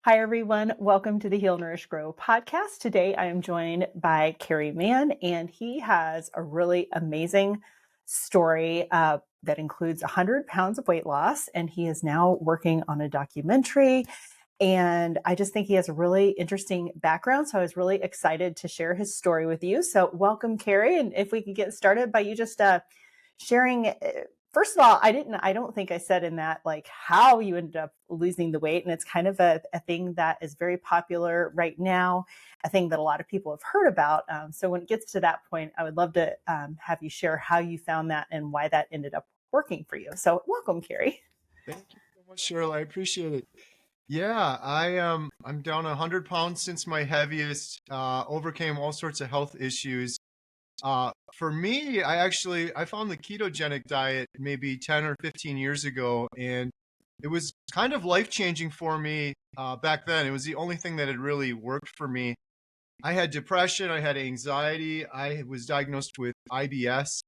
Hi, everyone. Welcome to the Heal Nourish Grow podcast. Today, I am joined by Kerry Mann, and he has a really amazing story that includes 100 pounds of weight loss. And he is now working on a documentary. And I just think he has a really interesting background. So I was really excited to share his story with you. So, welcome, Kerry. And if we could get started by you just sharing. First of all, I don't think I said in that like how you ended up losing the weight. And it's kind of a thing that is very popular right now, a thing that a lot of people have heard about. So when it gets to that point, I would love to have you share how you found that and why that ended up working for you. So welcome, Kerry. Thank you so much, Cheryl. I appreciate it. Yeah, I'm down 100 pounds since my heaviest. Overcame all sorts of health issues. For me, I found the ketogenic diet maybe 10 or 15 years ago, and it was kind of life-changing for me back then. It was the only thing that had really worked for me. I had depression, I had anxiety, I was diagnosed with IBS.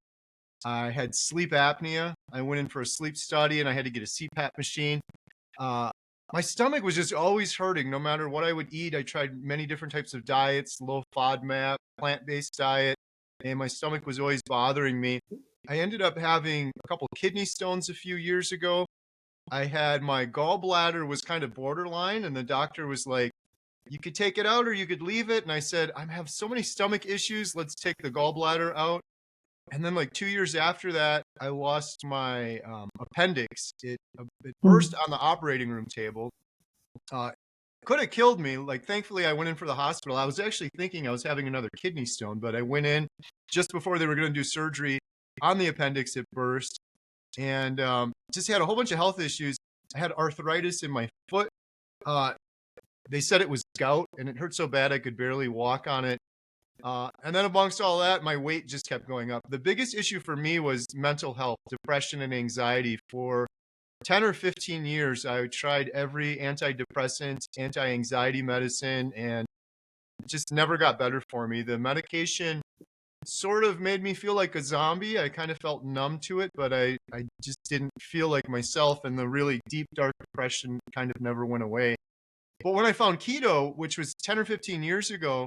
I had sleep apnea. I went in for a sleep study and I had to get a CPAP machine. Uh, my stomach was just always hurting no matter what I would eat. I tried many different types of diets, low FODMAP, plant-based diet, and my stomach was always bothering me. I ended up having a couple kidney stones a few years ago. I had my gallbladder was kind of borderline, and the doctor was like, you could take it out or you could leave it. And I said, I have so many stomach issues. Let's take the gallbladder out. And then like 2 years after that, I lost my appendix. It burst on the operating room table. Uh, could have killed me. Like, thankfully, I went in for the hospital. I was actually thinking I was having another kidney stone, but I went in just before they were going to do surgery on the appendix. It burst and just had a whole bunch of health issues. I had arthritis in my foot. They said it was gout, and it hurt so bad I could barely walk on it. And then amongst all that, my weight just kept going up. The biggest issue for me was mental health, depression and anxiety. For 10 or 15 years, I tried every antidepressant, anti-anxiety medicine, and it just never got better for me. The medication sort of made me feel like a zombie. I kind of felt numb to it, but I just didn't feel like myself, and the really deep, dark depression kind of never went away. But when I found keto, which was 10 or 15 years ago,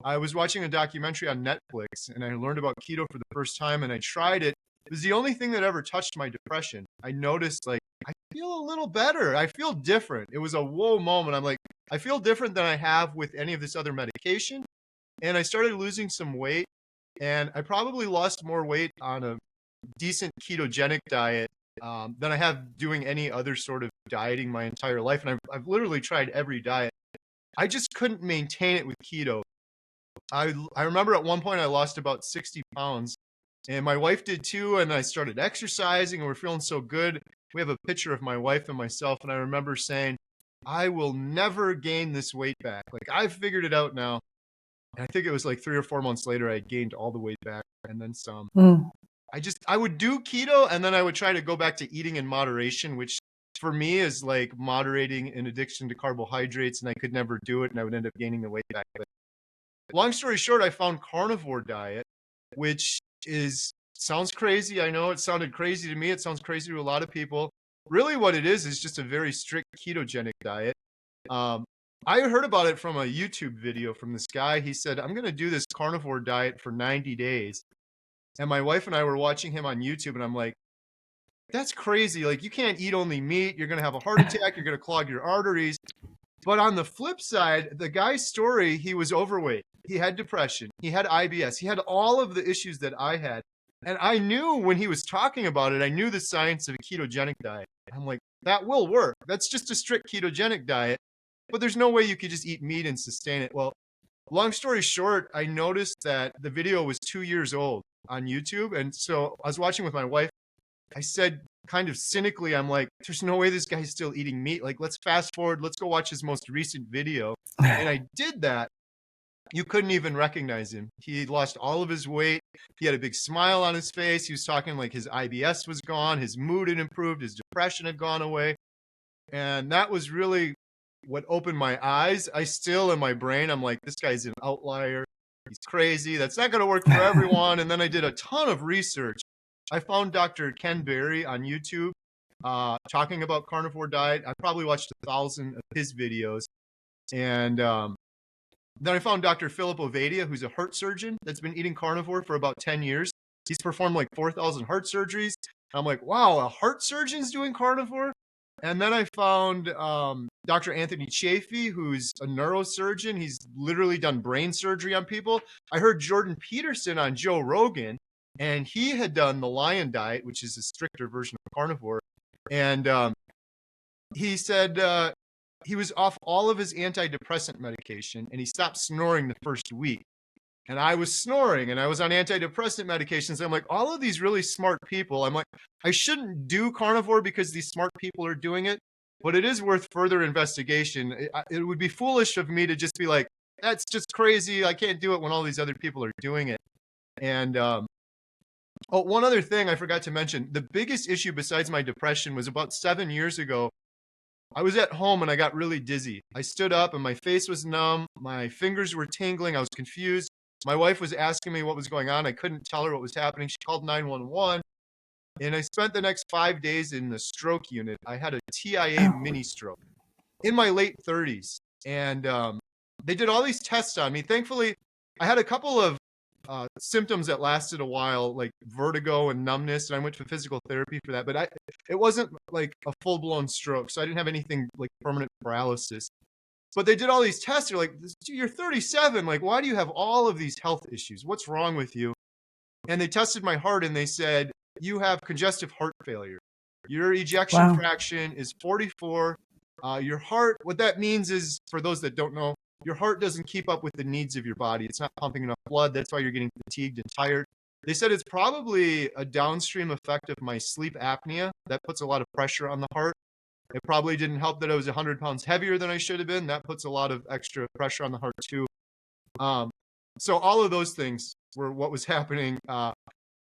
I was watching a documentary on Netflix and I learned about keto for the first time and I tried it. It was the only thing that ever touched my depression. I noticed like I feel a little better. I feel different. It was a whoa moment. I'm like, I feel different than I have with any of this other medication. And I started losing some weight and I probably lost more weight on a decent ketogenic diet than I have doing any other sort of dieting my entire life. And I've literally tried every diet. I just couldn't maintain it with keto. I remember at one point I lost about 60 pounds and my wife did too. And I started exercising and we're feeling so good. We have a picture of my wife and myself. And I remember saying, I will never gain this weight back. Like I've figured it out now. And I think it was like 3 or 4 months later, I gained all the weight back and then some. Mm. I would do keto and then I would try to go back to eating in moderation, which for me is like moderating an addiction to carbohydrates. And I could never do it and I would end up gaining the weight back. But long story short, I found carnivore diet, which sounds crazy. I know it sounded crazy to me. It sounds crazy to a lot of people. Really what it is just a very strict ketogenic diet. I heard about it from a YouTube video from this guy. He said, I'm going to do this carnivore diet for 90 days. And my wife and I were watching him on YouTube and I'm like, that's crazy. Like you can't eat only meat. You're going to have a heart attack. You're going to clog your arteries. But on the flip side, the guy's story, he was overweight. He had depression. He had IBS. He had all of the issues that I had. And I knew when he was talking about it, I knew the science of a ketogenic diet. I'm like, that will work. That's just a strict ketogenic diet. But there's no way you could just eat meat and sustain it. Well, long story short, I noticed that the video was 2 years old on YouTube. And so I was watching with my wife. I said kind of cynically, I'm like, there's no way this guy's still eating meat. Like, let's fast forward. Let's go watch his most recent video. And I did that. You couldn't even recognize him. He lost all of his weight. He had a big smile on his face. He was talking like his IBS was gone. His mood had improved. His depression had gone away. And that was really what opened my eyes. I still, in my brain, I'm like, this guy's an outlier. He's crazy. That's not going to work for everyone. And then I did a ton of research. I found Dr. Ken Berry on YouTube talking about carnivore diet. I probably watched 1,000 of his videos. And then I found Dr. Philip Ovadia, who's a heart surgeon that's been eating carnivore for about 10 years. He's performed like 4,000 heart surgeries. I'm like, wow, a heart surgeon's doing carnivore? And then I found Dr. Anthony Chafee, who's a neurosurgeon. He's literally done brain surgery on people. I heard Jordan Peterson on Joe Rogan, and he had done the Lion Diet, which is a stricter version of carnivore. And he said he was off all of his antidepressant medication, and he stopped snoring the first week. And I was snoring, and I was on antidepressant medications. I'm like, all of these really smart people, I'm like, I shouldn't do carnivore because these smart people are doing it, but it is worth further investigation. It would be foolish of me to just be like, that's just crazy. I can't do it when all these other people are doing it. And one other thing I forgot to mention, the biggest issue besides my depression was about 7 years ago. I was at home and I got really dizzy. I stood up and my face was numb. My fingers were tingling. I was confused. My wife was asking me what was going on. I couldn't tell her what was happening. She called 911, and I spent the next 5 days in the stroke unit. I had a TIA mini stroke in my late 30s, and they did all these tests on me. Thankfully, I had a couple of symptoms that lasted a while, like vertigo and numbness, and I went to physical therapy for that. But it wasn't like a full-blown stroke, so I didn't have anything like permanent paralysis. But they did all these tests. They're like, you're 37. Like, why do you have all of these health issues? What's wrong with you? And they tested my heart and they said, you have congestive heart failure. Your ejection fraction is 44. Your heart, what that means is, for those that don't know, your heart doesn't keep up with the needs of your body. It's not pumping enough blood. That's why you're getting fatigued and tired. They said it's probably a downstream effect of my sleep apnea. That puts a lot of pressure on the heart. It probably didn't help that I was 100 pounds heavier than I should have been. That puts a lot of extra pressure on the heart too. So all of those things were what was happening.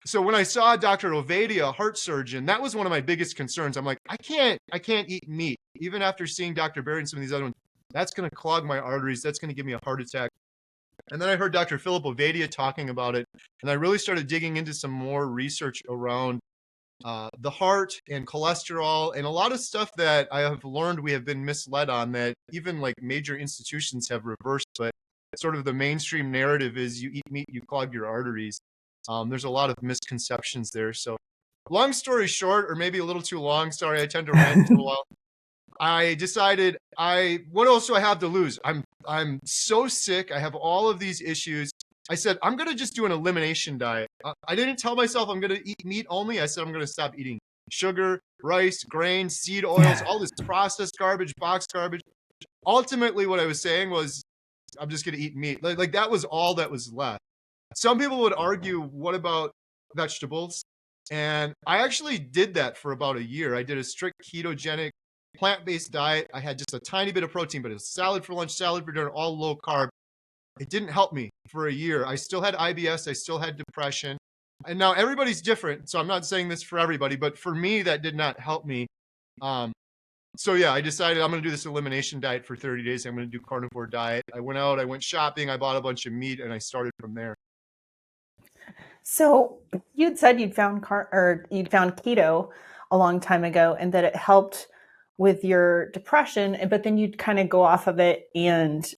So when I saw Dr. Ovadia, a heart surgeon, that was one of my biggest concerns. I'm like, I can't eat meat. Even after seeing Dr. Berry and some of these other ones, that's going to clog my arteries. That's going to give me a heart attack. And then I heard Dr. Philip Ovadia talking about it. And I really started digging into some more research around the heart and cholesterol and a lot of stuff that I have learned we have been misled on, that even like major institutions have reversed, but sort of the mainstream narrative is you eat meat, you clog your arteries. There's a lot of misconceptions there. So long story short, or maybe a little too long, sorry, I tend to rant for a while. I decided what else do I have to lose? I'm so sick. I have all of these issues. I said, I'm going to just do an elimination diet. I didn't tell myself I'm going to eat meat only. I said, I'm going to stop eating sugar, rice, grains, seed oils, all this processed garbage, boxed garbage. Ultimately, what I was saying was, I'm just going to eat meat. Like that was all that was left. Some people would argue, what about vegetables? And I actually did that for about a year. I did a strict ketogenic plant-based diet. I had just a tiny bit of protein, but it was salad for lunch, salad for dinner, all low carb. It didn't help me for a year. I still had IBS. I still had depression. And now everybody's different. So I'm not saying this for everybody, but for me, that did not help me. So yeah, I decided I'm going to do this elimination diet for 30 days. I'm going to do carnivore diet. I went out, I went shopping, I bought a bunch of meat, and I started from there. So you'd said you'd found keto a long time ago, and that it helped with your depression, but then you'd kind of go off of it and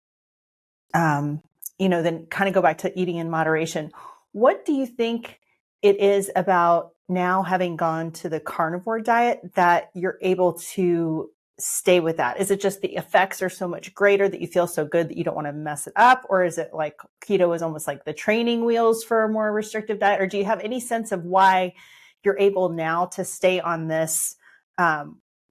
then kind of go back to eating in moderation. What do you think it is about now, having gone to the carnivore diet, that you're able to stay with that? Is it just the effects are so much greater that you feel so good that you don't want to mess it up? Or is it like keto is almost like the training wheels for a more restrictive diet? Or do you have any sense of why you're able now to stay on this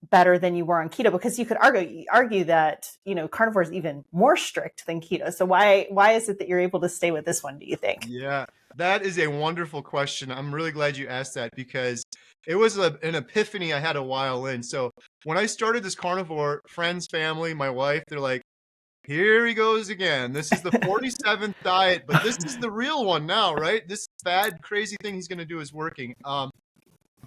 better than you were on keto? Because you could argue that, carnivore is even more strict than keto. So why is it that you're able to stay with this one, do you think? Yeah, that is a wonderful question. I'm really glad you asked that, because it was an epiphany I had a while in. So when I started this carnivore, friends, family, my wife, they're like, here he goes again. This is the 47th diet, but this is the real one now, right? This bad, crazy thing he's going to do is working.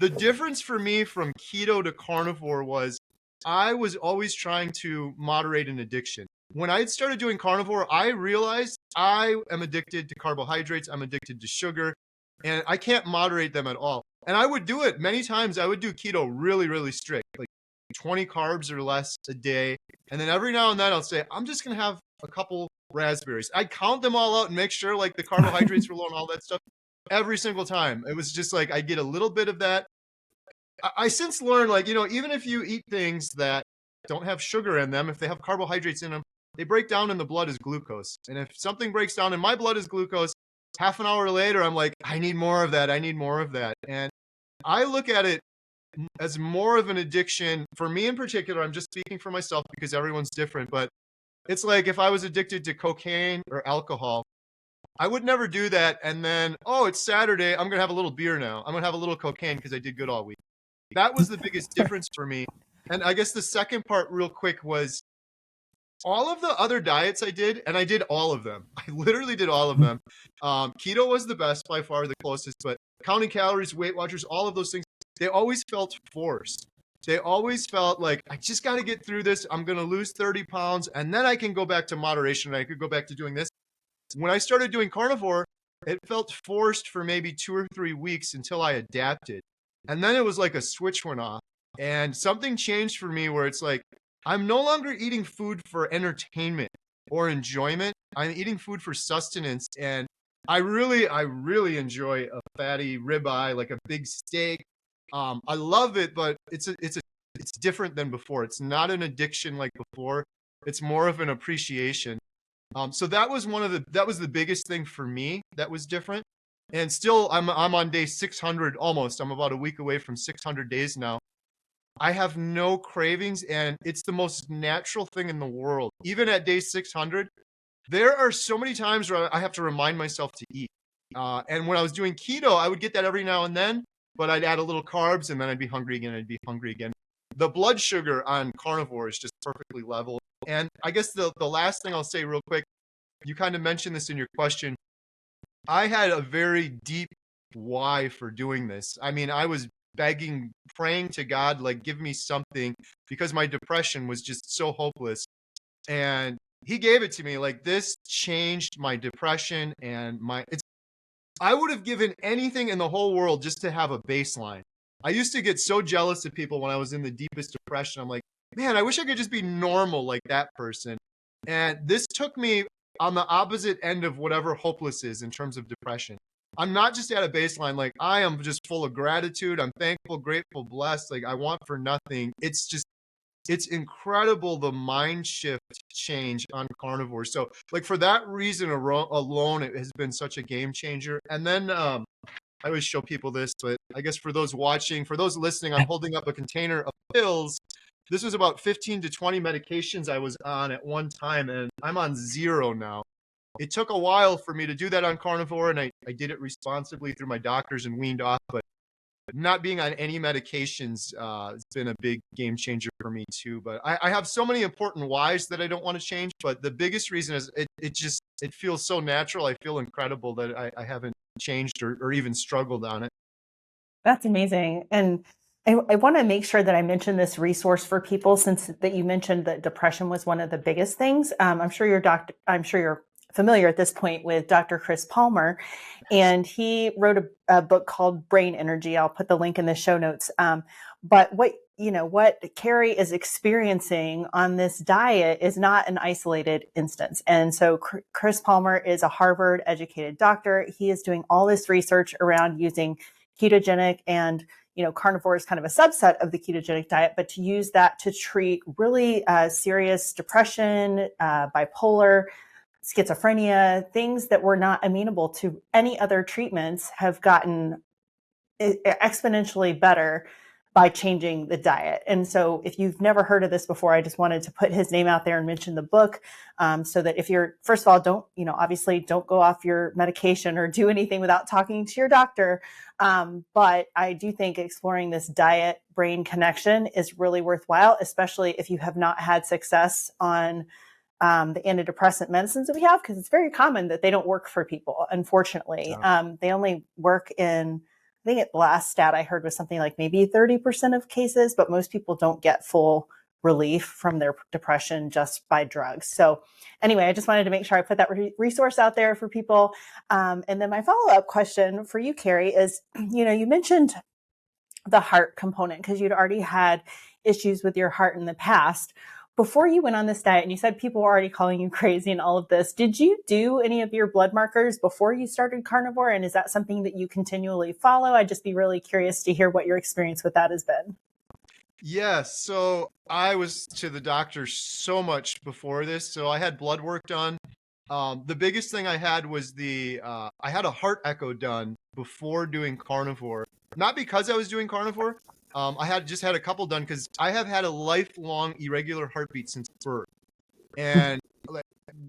The difference for me from keto to carnivore was I was always trying to moderate an addiction. When I started doing carnivore, I realized I am addicted to carbohydrates. I'm addicted to sugar, and I can't moderate them at all. And I would do it many times. I would do keto really, really strict, like 20 carbs or less a day. And then every now and then I'll say, I'm just going to have a couple raspberries. I count them all out and make sure like the carbohydrates were low and all that stuff every single time. It was just like, I get a little bit of that. I since learned, like, even if you eat things that don't have sugar in them, if they have carbohydrates in them, they break down in the blood as glucose. And if something breaks down in my blood as glucose, half an hour later, I'm like, I need more of that. I need more of that. And I look at it as more of an addiction. For me in particular, I'm just speaking for myself because everyone's different, but it's like if I was addicted to cocaine or alcohol, I would never do that. And then, oh, it's Saturday. I'm going to have a little beer now. I'm going to have a little cocaine because I did good all week. That was the biggest difference for me. And I guess the second part real quick was all of the other diets I did, and I did all of them. I literally did all of them. Keto was the best, by far the closest, but counting calories, Weight Watchers, all of those things, they always felt forced. They always felt like, I just got to get through this. I'm going to lose 30 pounds, and then I can go back to moderation, and I could go back to doing this. When I started doing carnivore, it felt forced for maybe 2 or 3 weeks until I adapted. And then it was like a switch went off, and something changed for me where it's like, I'm no longer eating food for entertainment or enjoyment. I'm eating food for sustenance. And I really enjoy a fatty ribeye, like a big steak. I love it, but it's different than before. It's not an addiction like before. It's more of an appreciation. So that was the biggest thing for me that was different. And still, I'm on day 600 almost. I'm about a week away from 600 days now. I have no cravings, and it's the most natural thing in the world. Even at day 600, there are so many times where I have to remind myself to eat. And when I was doing keto, I would get that every now and then, but I'd add a little carbs, and then I'd be hungry again. I'd be hungry again. The blood sugar on carnivore is just perfectly level. And I guess the last thing I'll say real quick, you kind of mentioned this in your question. I had a very deep why for doing this. I mean, I was begging, praying to God, like, give me something, because my depression was just so hopeless. And he gave it to me. Like, this changed my depression and I would have given anything in the whole world just to have a baseline. I used to get so jealous of people when I was in the deepest depression. I'm like, man, I wish I could just be normal like that person. And this took me on the opposite end of whatever hopeless is in terms of depression. I'm not just at a baseline. Like, I am just full of gratitude. I'm thankful, grateful, blessed. Like, I want for nothing. It's incredible, the mind shift change on carnivore. So like for that reason alone, it has been such a game changer. And then I always show people this, but I guess for those watching, for those listening, I'm holding up a container of pills. This was about 15 to 20 medications I was on at one time, and I'm on 0 now. It took a while for me to do that on carnivore, and I did it responsibly through my doctors and weaned off, but not being on any medications has been a big game changer for me too. But I have so many important whys that I don't want to change, but the biggest reason is it feels so natural. I feel incredible that I haven't changed or even struggled on it. That's amazing. And I want to make sure that I mention this resource for people, since that you mentioned that depression was one of the biggest things. I'm sure you're familiar at this point with Dr. Chris Palmer, and he wrote a book called Brain Energy. I'll put the link in the show notes. But what Kerry is experiencing on this diet is not an isolated instance. And so Chris Palmer is a Harvard educated doctor. He is doing all this research around using ketogenic, and carnivore is kind of a subset of the ketogenic diet, but to use that to treat really serious depression, bipolar, schizophrenia, things that were not amenable to any other treatments, have gotten exponentially better by changing the diet. And so if you've never heard of this before, I just wanted to put his name out there and mention the book, so that if you're, first of all, obviously don't go off your medication or do anything without talking to your doctor. But I do think exploring this diet brain connection is really worthwhile, especially if you have not had success on the antidepressant medicines that we have, because it's very common that they don't work for people, unfortunately. They only work in, I think the last stat I heard was something like maybe 30% of cases, but most people don't get full relief from their depression just by drugs. So anyway, I just wanted to make sure I put that resource out there for people. And then my follow-up question for you, Kerry, is, you mentioned the heart component, because you'd already had issues with your heart in the past. Before you went on this diet, and you said people were already calling you crazy and all of this, did you do any of your blood markers before you started carnivore? And is that something that you continually follow? I'd just be really curious to hear what your experience with that has been. Yes. So I was to the doctor so much before this. So I had blood work done. The biggest thing I had was I had a heart echo done before doing carnivore. Not because I was doing carnivore. I had just had a couple done because I have had a lifelong irregular heartbeat since birth. And like,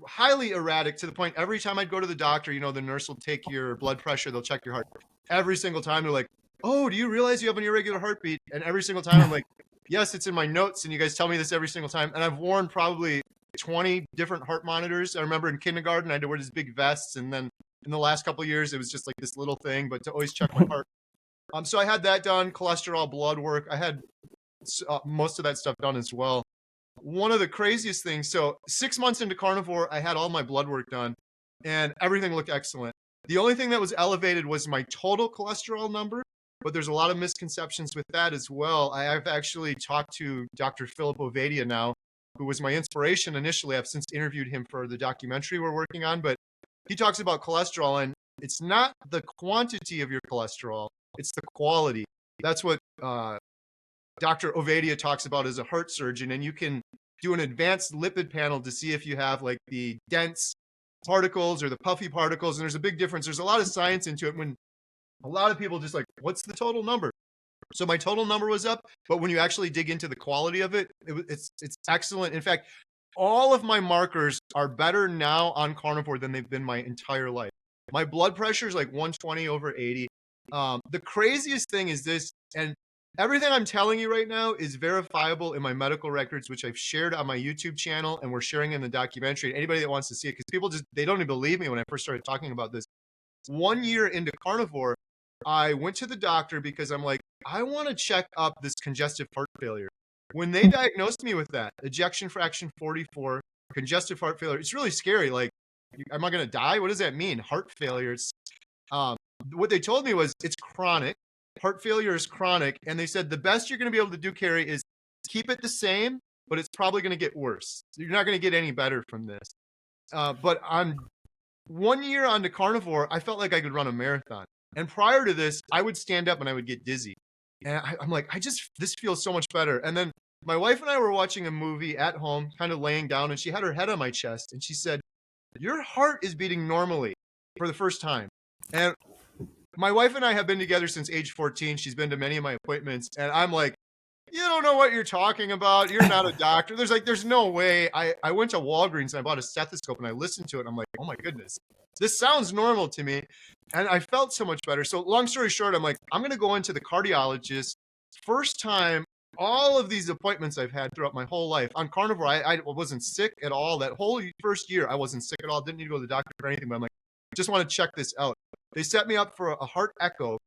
highly erratic to the point every time I'd go to the doctor, the nurse will take your blood pressure, they'll check your heart. Every single time they're like, "Oh, do you realize you have an irregular heartbeat?" And every single time I'm like, "Yes, it's in my notes, and you guys tell me this every single time." And I've worn probably 20 different heart monitors. I remember in kindergarten, I had to wear these big vests. And then in the last couple of years, it was just like this little thing, but to always check my heart. So I had that done, cholesterol, blood work. I had most of that stuff done as well. One of the craziest things, so 6 months into carnivore, I had all my blood work done and everything looked excellent. The only thing that was elevated was my total cholesterol number, but there's a lot of misconceptions with that as well. I've actually talked to Dr. Philip Ovadia now, who was my inspiration initially. I've since interviewed him for the documentary we're working on, but he talks about cholesterol, and it's not the quantity of your cholesterol, it's the quality. That's what Dr. Ovadia talks about as a heart surgeon, and you can do an advanced lipid panel to see if you have like the dense particles or the puffy particles, and there's a big difference. There's a lot of science into it. When a lot of people just like, what's the total number? So my total number was up, but when you actually dig into the quality of it, it's excellent. In fact, all of my markers are better now on carnivore than they've been my entire life. My blood pressure is like 120 over 80. The craziest thing is this, and everything I'm telling you right now is verifiable in my medical records, which I've shared on my YouTube channel, and we're sharing in the documentary. Anybody that wants to see it, because people they don't even believe me when I first started talking about this. 1 year into carnivore, I went to the doctor because I'm like, I want to check up this congestive heart failure. When they diagnosed me with that, ejection fraction 44, congestive heart failure, it's really scary. Like, am I going to die? What does that mean? Heart failure. What they told me was it's chronic. Heart failure is chronic. And they said the best you're going to be able to do, Kerry, is keep it the same, but it's probably going to get worse. You're not going to get any better from this. But on 1 year onto carnivore, I felt like I could run a marathon. And prior to this, I would stand up and I would get dizzy. And I'm like, this feels so much better. And then my wife and I were watching a movie at home, kind of laying down, and she had her head on my chest. And she said, "Your heart is beating normally for the first time." And my wife and I have been together since age 14. She's been to many of my appointments. And I'm like, "You don't know what you're talking about. You're not a doctor." There's no way. I went to Walgreens and I bought a stethoscope and I listened to it. And I'm like, oh my goodness, this sounds normal to me. And I felt so much better. So long story short, I'm like, I'm going to go into the cardiologist. First time, all of these appointments I've had throughout my whole life. On carnivore, I wasn't sick at all. That whole first year, I wasn't sick at all. Didn't need to go to the doctor for anything. But I'm like, just want to check this out. They set me up for a heart echo.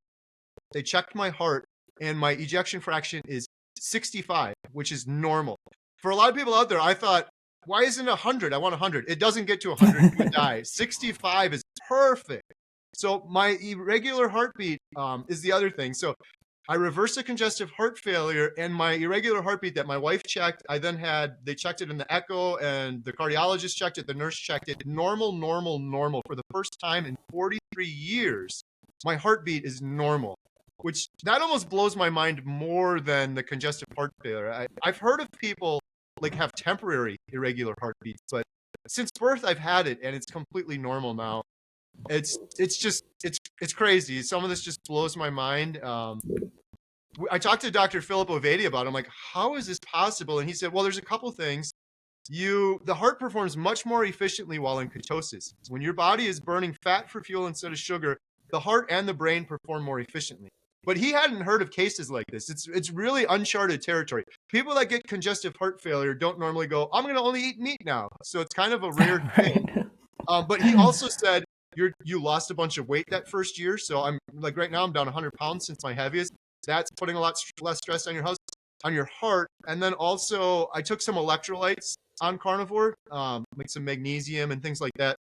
They checked my heart and my ejection fraction is 65, which is normal. For a lot of people out there, I thought, why isn't it 100? I want 100. It doesn't get to 100, you would die. 65 is perfect. So my irregular heartbeat is the other thing. So I reversed the congestive heart failure, and my irregular heartbeat that my wife checked, they checked it in the echo, and the cardiologist checked it, the nurse checked it. Normal, normal, normal. For the first time in 43 years, my heartbeat is normal, which that almost blows my mind more than the congestive heart failure. I've heard of people like have temporary irregular heartbeats, but since birth I've had it, and it's completely normal now. It's crazy. Some of this just blows my mind. I talked to Dr. Philip Ovadia about it. I'm like, how is this possible? And he said, well, there's a couple things. The heart performs much more efficiently while in ketosis. When your body is burning fat for fuel instead of sugar, the heart and the brain perform more efficiently. But he hadn't heard of cases like this. It's really uncharted territory. People that get congestive heart failure don't normally go, I'm going to only eat meat now. So it's kind of a rare thing. But he also said, you lost a bunch of weight that first year. So I'm like, right now I'm down 100 pounds since my heaviest. That's putting a lot less stress on your heart. And then also I took some electrolytes on carnivore, like some magnesium and things like that.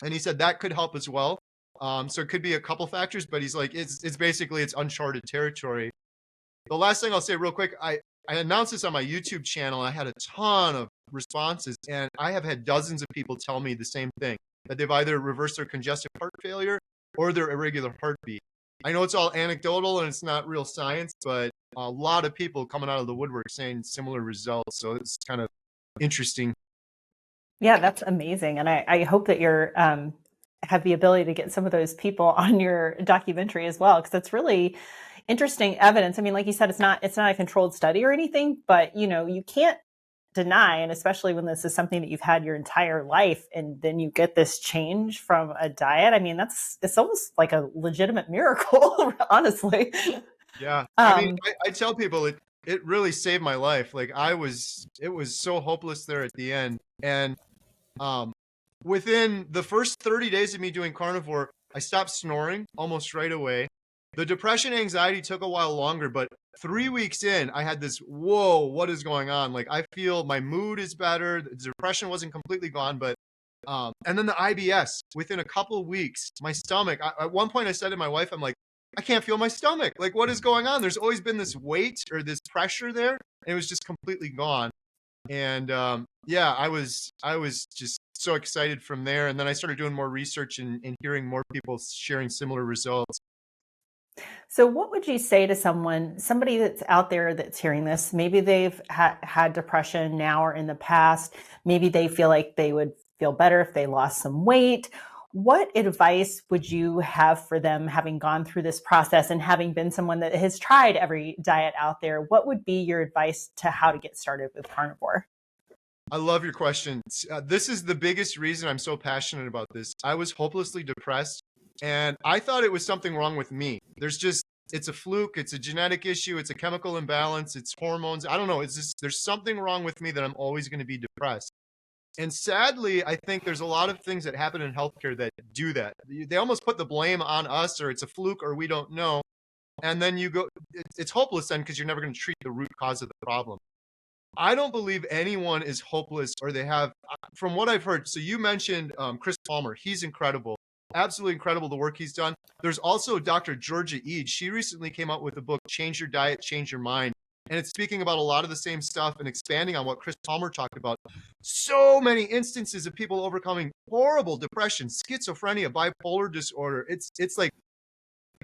And he said that could help as well. So it could be a couple factors, but he's like, it's basically, it's uncharted territory. The last thing I'll say real quick, I announced this on my YouTube channel. I had a ton of responses, and I have had dozens of people tell me the same thing, that they've either reversed their congestive heart failure or their irregular heartbeat. I know it's all anecdotal and it's not real science, but a lot of people coming out of the woodwork saying similar results. So it's kind of interesting. Yeah, that's amazing. And I hope that you're have the ability to get some of those people on your documentary as well, because that's really interesting evidence. I mean, like you said, it's not a controlled study or anything, but you can't deny, and especially when this is something that you've had your entire life, and then you get this change from a diet. I mean, it's almost like a legitimate miracle, honestly. Yeah. I mean, Um, I tell people it really saved my life. Like it was so hopeless there at the end. And um, within the first 30 days of me doing carnivore, I stopped snoring almost right away. The depression, anxiety took a while longer, but 3 weeks in, I had this, whoa, what is going on? Like I feel my mood is better. The depression wasn't completely gone, but and then the IBS within a couple of weeks, my stomach. At one point, I said to my wife, "I'm like, I can't feel my stomach. Like, what is going on? There's always been this weight or this pressure there, and it was just completely gone." And yeah, I was just so excited from there. And then I started doing more research and hearing more people sharing similar results. So, what would you say to somebody that's out there that's hearing this? Maybe they've had depression now or in the past. Maybe they feel like they would feel better if they lost some weight. What advice would you have for them, having gone through this process and having been someone that has tried every diet out there? What would be your advice to how to get started with carnivore? I love your question. This is the biggest reason I'm so passionate about this. I was hopelessly depressed, and I thought it was something wrong with me. It's a fluke, it's a genetic issue, it's a chemical imbalance, it's hormones. I don't know. It's just, there's something wrong with me that I'm always going to be depressed. And sadly, I think there's a lot of things that happen in healthcare that do that. They almost put the blame on us, or it's a fluke, or we don't know. And then it's hopeless then because you're never going to treat the root cause of the problem. I don't believe anyone is hopeless or they have, from what I've heard. So you mentioned Chris Palmer. He's incredible, absolutely incredible, the work he's done. There's also Dr. Georgia Ede. She recently came out with a book, Change Your Diet, Change Your Mind. And it's speaking about a lot of the same stuff and expanding on what Chris Palmer talked about. So many instances of people overcoming horrible depression, schizophrenia, bipolar disorder. It's like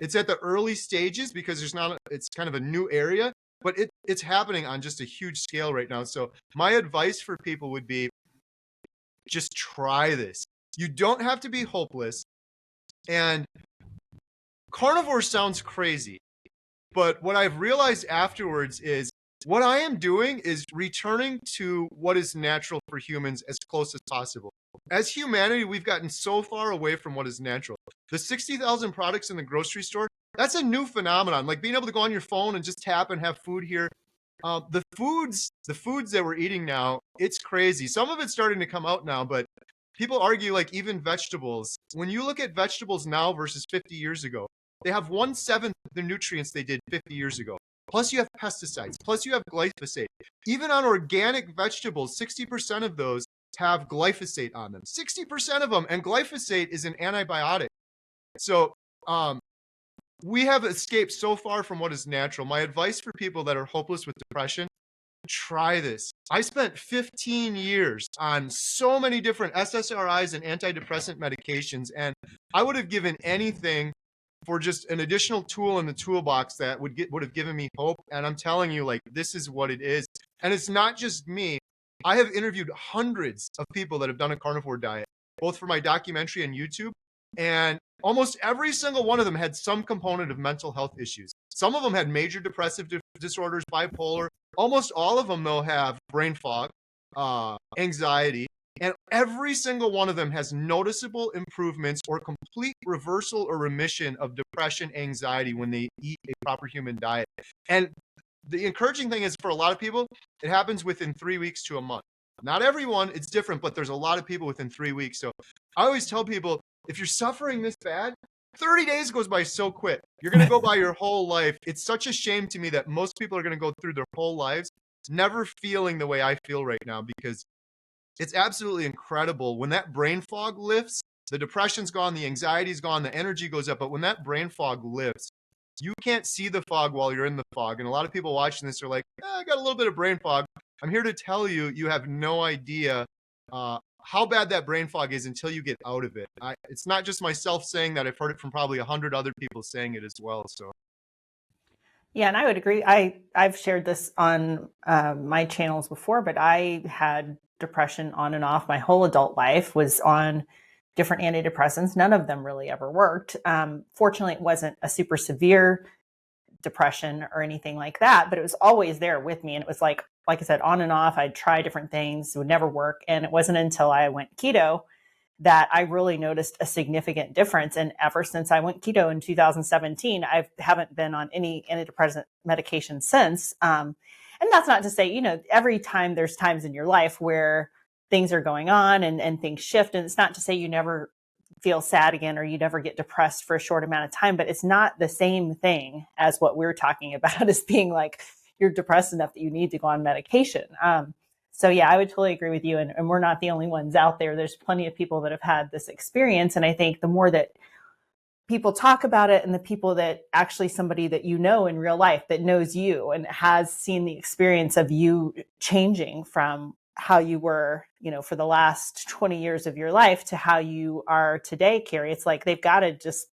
it's at the early stages because it's kind of a new area, but it's happening on just a huge scale right now. So my advice for people would be just try this. You don't have to be hopeless. And carnivore sounds crazy, but what I've realized afterwards is what I am doing is returning to what is natural for humans as close as possible. As humanity, we've gotten so far away from what is natural. The 60,000 products in the grocery store, that's a new phenomenon. Like being able to go on your phone and just tap and have food here. The foods that we're eating now, it's crazy. Some of it's starting to come out now, but people argue like even vegetables. When you look at vegetables now versus 50 years ago, they have 1/7 the nutrients they did 50 years ago. Plus you have pesticides. Plus you have glyphosate. Even on organic vegetables, 60% of those have glyphosate on them. 60% of them, and glyphosate is an antibiotic. So we have escaped so far from what is natural. My advice for people that are hopeless with depression, try this. I spent 15 years on so many different SSRIs and antidepressant medications, and I would have given anything for just an additional tool in the toolbox that would have given me hope. And I'm telling you, like, this is what it is. And it's not just me. I have interviewed hundreds of people that have done a carnivore diet, both for my documentary and YouTube. And almost every single one of them had some component of mental health issues. Some of them had major depressive disorders, bipolar. Almost all of them, though, have brain fog, anxiety. And every single one of them has noticeable improvements or complete reversal or remission of depression, anxiety when they eat a proper human diet. And the encouraging thing is for a lot of people, it happens within 3 weeks to a month. Not everyone, it's different, but there's a lot of people within 3 weeks. So I always tell people, if you're suffering this bad, 30 days goes by so quick. You're going to go by your whole life. It's such a shame to me that most people are going to go through their whole lives never feeling the way I feel right now, because it's absolutely incredible. When that brain fog lifts, the depression's gone, the anxiety's gone, the energy goes up. But when that brain fog lifts, You can't see the fog while you're in the fog. And a lot of people watching this are like, I got a little bit of brain fog. I'm here to tell you, you have no idea how bad that brain fog is until you get out of it. It's not just myself saying that. I've heard it from probably 100 other people saying it as well. So Yeah, and I would agree. I've shared this on my channels before, but I had depression on and off my whole adult life. Was on different antidepressants. None of them really ever worked. Fortunately, it wasn't a super severe depression or anything like that, but it was always there with me. And it was like I said, on and off. I'd try different things, it would never work. And it wasn't until I went keto that I really noticed a significant difference. And ever since I went keto in 2017, I haven't been on any antidepressant medication since. And that's not to say, every time there's times in your life where things are going on and things shift. And it's not to say you never feel sad again or you never get depressed for a short amount of time, but it's not the same thing as what we're talking about as being like you're depressed enough that you need to go on medication. So yeah, I would totally agree with you. And we're not the only ones out there. There's plenty of people that have had this experience. And I think the more that people talk about it and the people that actually somebody that in real life that knows you and has seen the experience of you changing from how you were, for the last 20 years of your life to how you are today, Kerry, it's like they've got to just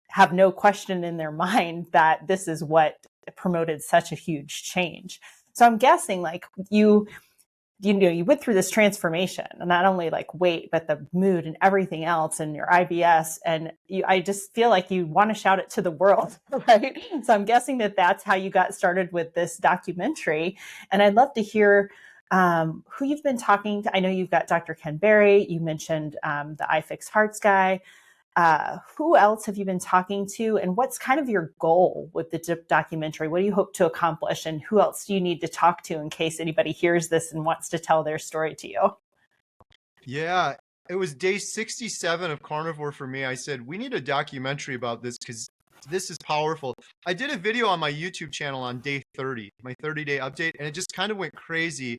have no question in their mind that this is what promoted such a huge change. So I'm guessing like you went through this transformation, and not only like weight, but the mood and everything else and your IBS. And I just feel like you want to shout it to the world, right? So I'm guessing that that's how you got started with this documentary. And I'd love to hear who you've been talking to. I know you've got Dr. Ken Berry. You mentioned the iFix Hearts guy. Who else have you been talking to, and what's kind of your goal with the documentary? What do you hope to accomplish, and who else do you need to talk to in case anybody hears this and wants to tell their story to you? yeah, it was day 67 of Carnivore for me. I said, we need a documentary about this because this is powerful. I did a video on my YouTube channel on day 30, my 30-day update, and it just kind of went crazy,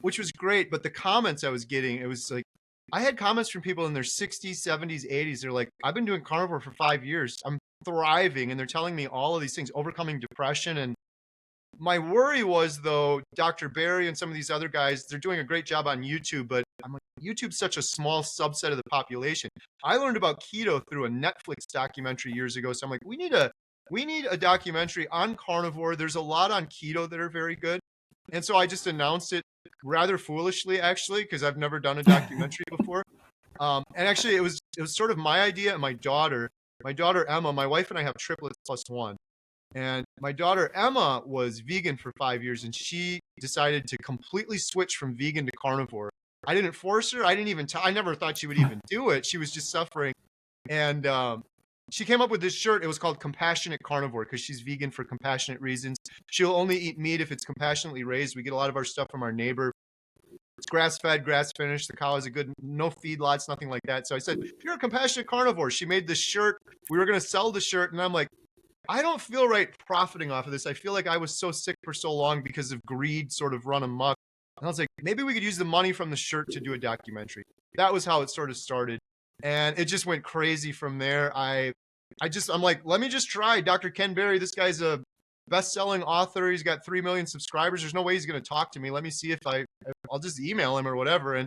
which was great. But the comments I was getting, it was like, I had comments from people in their 60s, 70s, 80s. They're like, I've been doing Carnivore for 5 years. I'm thriving. And they're telling me all of these things, overcoming depression. And my worry was, though, Dr. Berry and some of these other guys, they're doing a great job on YouTube, but I'm like, YouTube's such a small subset of the population. I learned about keto through a Netflix documentary years ago. So I'm like, we need a documentary on carnivore. There's a lot on keto that are very good. And so I just announced it rather foolishly, actually, because I've never done a documentary before. And actually, it was sort of my idea and my daughter Emma. My wife and I have triplets plus one. And my daughter Emma was vegan for 5 years, and she decided to completely switch from vegan to carnivore. I didn't force her. I didn't even. I never thought she would even do it. She was just suffering, and she came up with this shirt. It was called Compassionate Carnivore because she's vegan for compassionate reasons. She'll only eat meat if it's compassionately raised. We get a lot of our stuff from our neighbor. It's grass-fed, grass-finished. The cow is a good, no feedlots, nothing like that. So I said, you're a compassionate carnivore. She made this shirt. We were going to sell the shirt, and I'm like, I don't feel right profiting off of this. I feel like I was so sick for so long because of greed sort of run amok. And I was like, maybe we could use the money from the shirt to do a documentary. That was how it sort of started. And it just went crazy from there. I'm like, let me just try. Dr. Ken Berry, this guy's a best-selling author. He's got 3 million subscribers. There's no way he's going to talk to me. Let me see if I'll just email him or whatever. And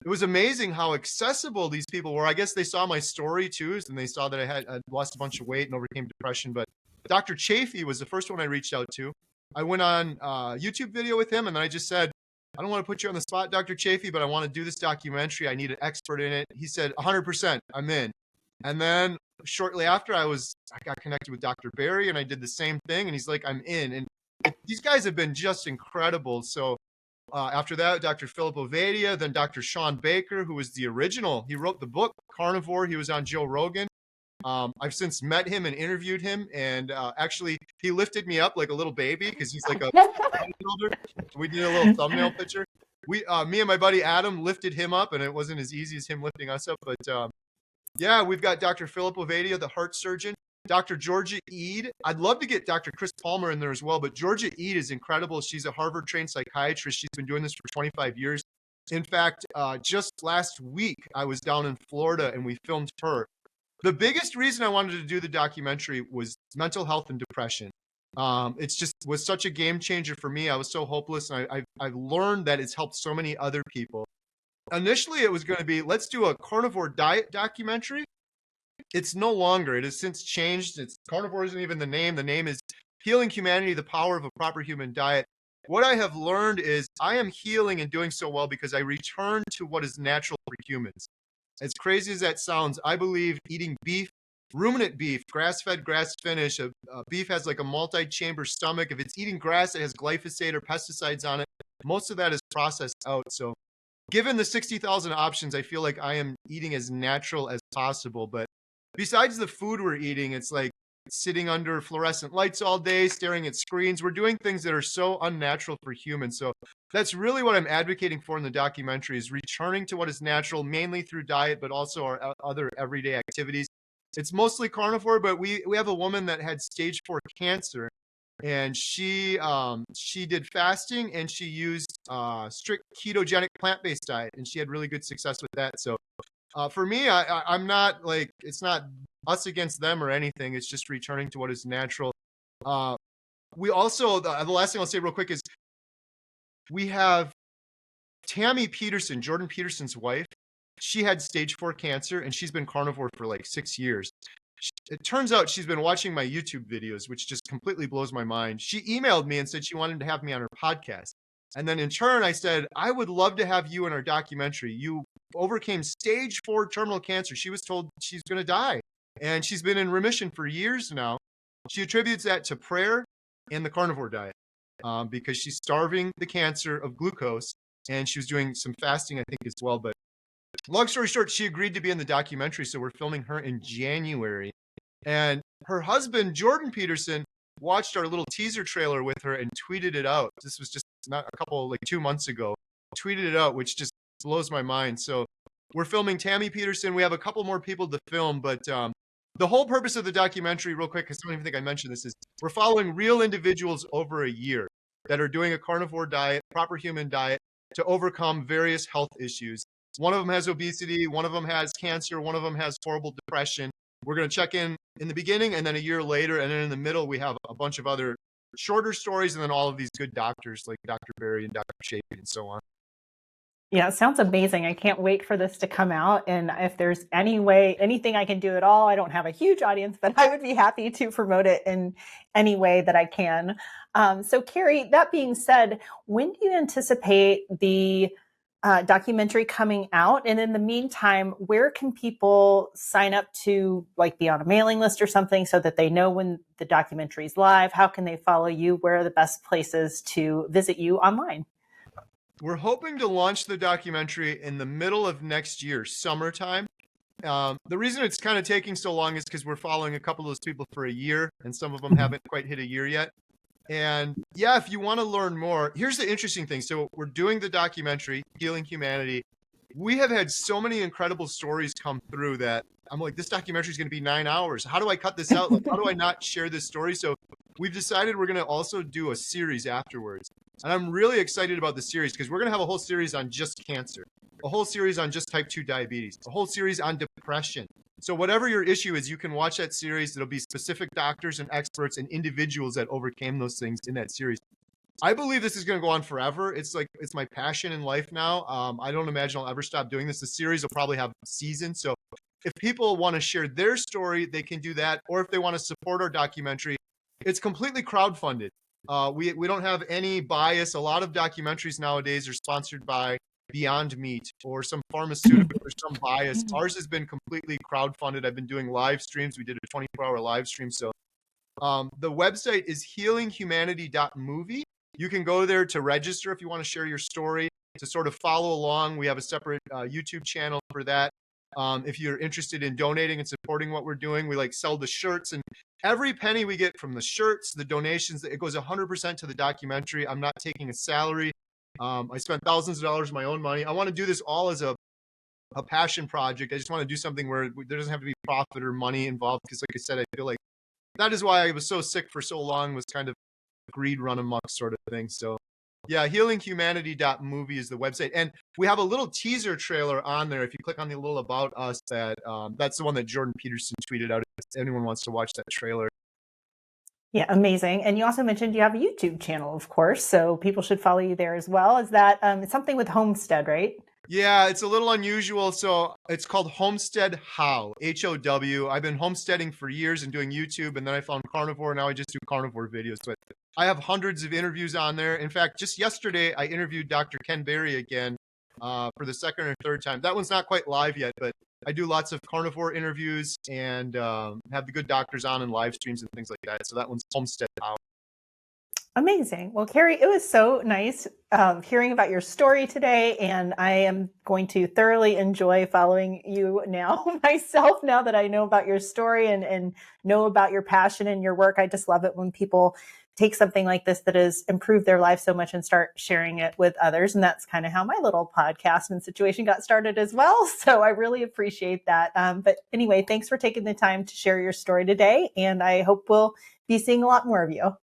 it was amazing how accessible these people were. I guess they saw my story too, and they saw that I'd lost a bunch of weight and overcame depression. But Dr. Chafee was the first one I reached out to. I went on a YouTube video with him, and then I just said, I don't want to put you on the spot, Dr. Chafee, but I want to do this documentary. I need an expert in it. He said, 100%, I'm in. And then shortly after, I got connected with Dr. Berry, and I did the same thing, and he's like, I'm in. And these guys have been just incredible. So after that, Dr. Philip Ovadia, then Dr. Sean Baker, who was the original. He wrote the book, Carnivore. He was on Joe Rogan. I've since met him and interviewed him, and actually, he lifted me up like a little baby because he's like a bodybuilder. We did a little thumbnail picture. Me and my buddy Adam lifted him up, and it wasn't as easy as him lifting us up. But yeah, we've got Dr. Philip Ovadia, the heart surgeon. Dr. Georgia Eid. I'd love to get Dr. Chris Palmer in there as well, but Georgia Eid is incredible. She's a Harvard-trained psychiatrist. She's been doing this for 25 years. In fact, just last week, I was down in Florida, and we filmed her. The biggest reason I wanted to do the documentary was mental health and depression. It's just was such a game changer for me. I was so hopeless, and I've learned that it's helped so many other people. Initially, it was going to be, let's do a carnivore diet documentary. It's no longer. It has since changed. It's carnivore isn't even the name. The name is Healing Humanity: The Power of a Proper Human Diet. What I have learned is I am healing and doing so well because I return to what is natural for humans. As crazy as that sounds, I believe eating beef, ruminant beef, grass-fed, grass-finished, beef has like a multi-chamber stomach. If it's eating grass, it has glyphosate or pesticides on it. Most of that is processed out. So given the 60,000 options, I feel like I am eating as natural as possible. But besides the food we're eating, it's like sitting under fluorescent lights all day, staring at screens. We're doing things that are so unnatural for humans. So that's really what I'm advocating for in the documentary, is returning to what is natural, mainly through diet, but also our other everyday activities. It's mostly carnivore, but we have a woman that had stage 4 cancer, and she did fasting, and she used strict ketogenic plant-based diet, and she had really good success with that. So for me, I'm not like, it's not us against them or anything. It's just returning to what is natural. We also, the last thing I'll say real quick is we have Tammy Peterson, Jordan Peterson's wife. She had stage 4 cancer, and she's been carnivore for like 6 years. It turns out she's been watching my YouTube videos, which just completely blows my mind. She emailed me and said she wanted to have me on her podcast. And then in turn, I said, I would love to have you in our documentary. You overcame stage 4 terminal cancer. She was told she's going to die, and she's been in remission for years now. She attributes that to prayer and the carnivore diet, because she's starving the cancer of glucose, and she was doing some fasting, I think, as well. But long story short, she agreed to be in the documentary, so we're filming her in January. And her husband, Jordan Peterson, watched our little teaser trailer with her and tweeted it out. This was just not a couple, like 2 months ago. Tweeted it out, which just blows my mind. So we're filming Tammy Peterson. We have a couple more people to film, but the whole purpose of the documentary, real quick, because I don't even think I mentioned this, is we're following real individuals over a year that are doing a carnivore diet, proper human diet, to overcome various health issues. One of them has obesity, one of them has cancer, one of them has horrible depression. We're going to check in the beginning, and then a year later, and then in the middle, we have a bunch of other shorter stories, and then all of these good doctors like Dr. Berry and Dr. Chapin and so on. Yeah, it sounds amazing. I can't wait for this to come out. And if there's any way, anything I can do at all, I don't have a huge audience, but I would be happy to promote it in any way that I can. So Kerry, that being said, when do you anticipate the documentary coming out? And in the meantime, where can people sign up to like be on a mailing list or something so that they know when the documentary is live? How can they follow you? Where are the best places to visit you online? We're hoping to launch the documentary in the middle of next year, summertime. The reason it's kind of taking so long is because we're following a couple of those people for a year, and some of them haven't quite hit a year yet. And yeah, if you want to learn more, here's the interesting thing. So we're doing the documentary, Healing Humanity. We have had so many incredible stories come through that I'm like, this documentary is going to be 9 hours. How do I cut this out? Like, how do I not share this story? So we've decided we're going to also do a series afterwards. And I'm really excited about the series because we're going to have a whole series on just cancer, a whole series on just type 2 diabetes, a whole series on depression. So whatever your issue is, you can watch that series. It'll be specific doctors and experts and individuals that overcame those things in that series. I believe this is going to go on forever. It's like, it's my passion in life now. I don't imagine I'll ever stop doing this. The series will probably have seasons. So if people want to share their story, they can do that. Or if they want to support our documentary, it's completely crowdfunded. We don't have any bias. A lot of documentaries nowadays are sponsored by Beyond Meat or some pharmaceutical or some bias. Ours has been completely crowdfunded. I've been doing live streams. We did a 24-hour live stream. So the website is healinghumanity.movie. You can go there to register if you want to share your story, to sort of follow along. We have a separate YouTube channel for that. If you're interested in donating and supporting what we're doing, we like sell the shirts, and every penny we get from the shirts, the donations, it goes 100% to the documentary. I'm not taking a salary. I spent thousands of dollars of my own money. I want to do this all as a passion project. I just want to do something where there doesn't have to be profit or money involved. Because like I said, I feel like that is why I was so sick for so long, was kind of greed run amok sort of thing. So Yeah, healinghumanity.movie is the website. And we have a little teaser trailer on there. If you click on the little About Us, that's the one that Jordan Peterson tweeted out. If anyone wants to watch that trailer. Yeah, amazing. And you also mentioned you have a YouTube channel, of course, so people should follow you there as well. Is that something with Homestead, right? Yeah, it's a little unusual. So it's called Homestead How, How. I've been homesteading for years and doing YouTube, and then I found Carnivore. Now I just do carnivore videos. But I have hundreds of interviews on there. In fact, just yesterday, I interviewed Dr. Ken Berry again for the second or third time. That one's not quite live yet, but I do lots of carnivore interviews and have the good doctors on and live streams and things like that. So that one's Homestead How. Amazing. Well, Kerry, it was so nice hearing about your story today, and I am going to thoroughly enjoy following you now myself, now that I know about your story and know about your passion and your work. I just love it when people take something like this that has improved their life so much and start sharing it with others. And that's kind of how my little podcast and situation got started as well. So I really appreciate that. But anyway, thanks for taking the time to share your story today. And I hope we'll be seeing a lot more of you.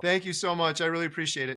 Thank you so much. I really appreciate it.